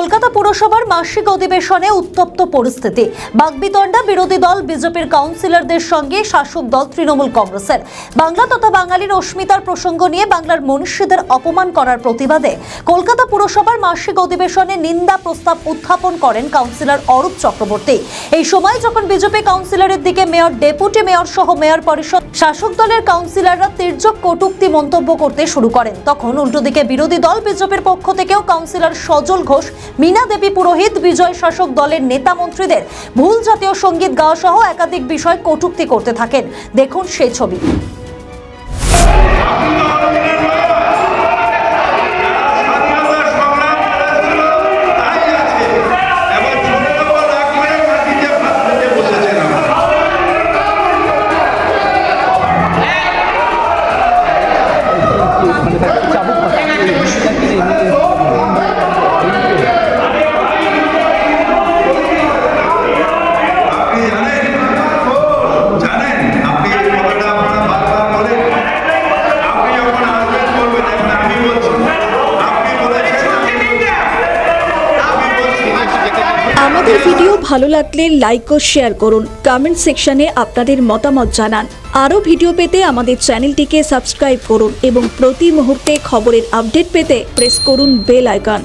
কলকাতা পুরসভার মাসিক অধিবেশনে উত্তপ্ত পরিস্থিতি। বাগবিতণ্ডা বিরোধী দল বিজেপির কাউন্সিলরদের সঙ্গে শাসক দল তৃণমূল কংগ্রেসের। বাংলা তথা বাঙালির অস্মিতার প্রসঙ্গ নিয়ে বাংলার মনীষীদের অপমান করার প্রতিবাদে কলকাতা পুরসভার মাসিক অধিবেশনে নিন্দা প্রস্তাব উত্থাপন করেন কাউন্সিলর অরূপ চক্রবর্তী। এই সময় যখন বিজেপি কাউন্সিলরের দিকে মেয়র, ডেপুটি মেয়র সহ মেয়র পরিষদ, শাসক দলের কাউন্সিলররা তীর্যক কটূক্তি মন্তব্য করতে শুরু করেন, তখন উল্টো দিকে বিরোধী দল বিজেপির পক্ষ থেকেও কাউন্সিলর সজল ঘোষ, মীনা দেবী পুরোহিত, বিজয় শাসক দলের নেতা মন্ত্রীদের ভুল জাতীয় সঙ্গীত গাওয়া সহ একাধিক বিষয় কটূক্তি করতে থাকেন। দেখুন সেই ছবি। আমাদের ভিডিও ভালো লাগলে লাইক ও শেয়ার করুন, কমেন্ট সেকশনে আপনাদের মতামত জানান। আরও ভিডিও পেতে আমাদের চ্যানেলটিকে সাবস্ক্রাইব করুন এবং প্রতি মুহূর্তে খবরের আপডেট পেতে প্রেস করুন বেল আইকন।